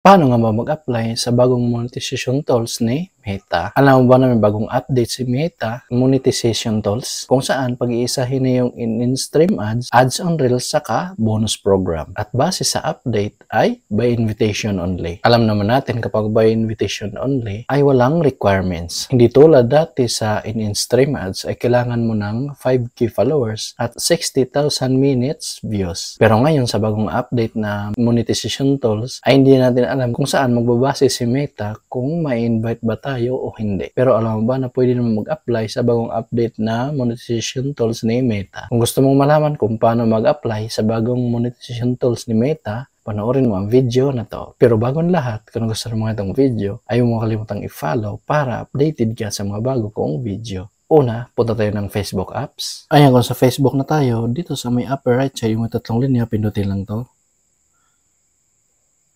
Paano nga ba mag-apply sa bagong monetization tools ni Meta? Alam mo ba na may bagong update si Meta, monetization tools, kung saan pag-iisahin na yung in-stream ads, ads on Reels, saka bonus program. At base sa update ay by invitation only. Alam naman natin kapag by invitation only ay walang requirements. Hindi tulad dati sa in-stream ads ay kailangan mo ng 5K followers at 60,000 minutes views. Pero ngayon sa bagong update na monetization tools ay hindi natin alam kung saan magbabase si Meta kung ma-invite ba tayo o hindi. Pero alam mo ba na pwede naman mag-apply sa bagong update na monetization tools ni Meta. Kung gusto mong malaman kung paano mag-apply sa bagong monetization tools ni Meta, panoorin mo ang video na to. Pero bago ang lahat, kung gusto mo itong video, ay huwag mo kalimutang i-follow para updated ka sa mga bago kong video. Una, punta tayo ng Facebook apps. Ayan, kung sa Facebook na tayo, dito sa may upper right side, yung tatlong linya, pindutin lang to.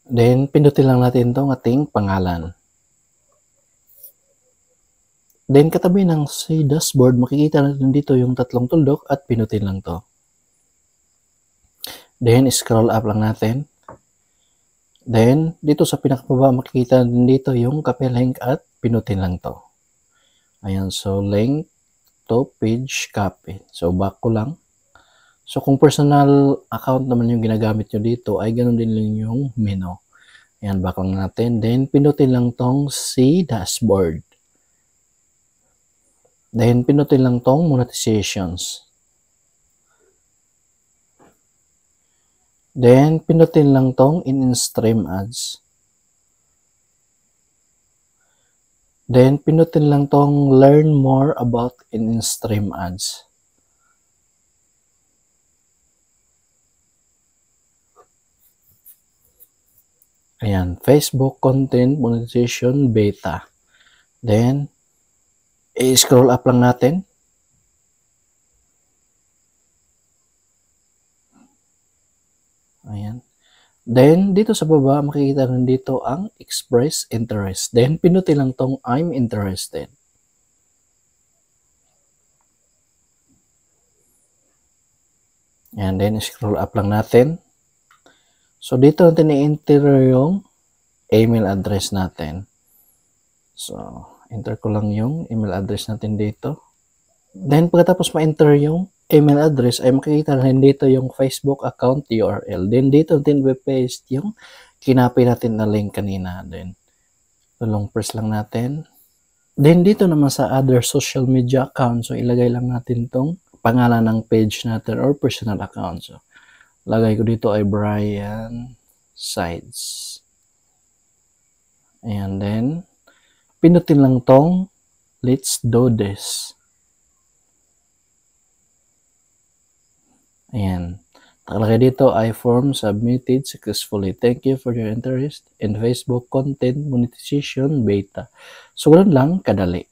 Then, pindutin lang natin itong ating pangalan. Then, katabi ng si dashboard, makikita natin dito yung tatlong tuldok at pindutin lang to. Then, scroll up lang natin. Then, dito sa pinakababa, makikita natin dito yung copy link at pindutin lang to. Ayan, so link to page copy. So, back ko lang. So, kung personal account naman yung ginagamit nyo dito, ay ganun din lang yung menu. Ayan, back lang natin. Then, pindutin lang tong si dashboard. Then, pindutin lang tong monetizations. Then, pindutin lang tong in-stream ads. Then, pindutin lang tong learn more about in-stream ads. Ayan, Facebook Content Monetization Beta. Then, i-scroll up lang natin. Ayan. Then, dito sa baba, makikita rin dito ang express interest. Then, pindutin lang tong I'm interested. And then, scroll up lang natin. So, dito natin i-enter yung email address natin. So, enter ko lang yung email address natin dito. Then, pagkatapos ma-enter yung email address, ay makikita rin dito yung Facebook account URL. Then, dito natin i-paste yung kinapi natin na link kanina. Then, tulong press lang natin. Then, dito naman sa other social media account, so ilagay lang natin tong pangalan ng page natin or personal account. So, lagay ko dito ay Brian Sides. Ayan, then, pindutin lang tong let's do this. Ayan. Nakalagay dito ay form submitted successfully. Thank you for your interest in Facebook Content Monetization Beta. So, ganun lang kadali.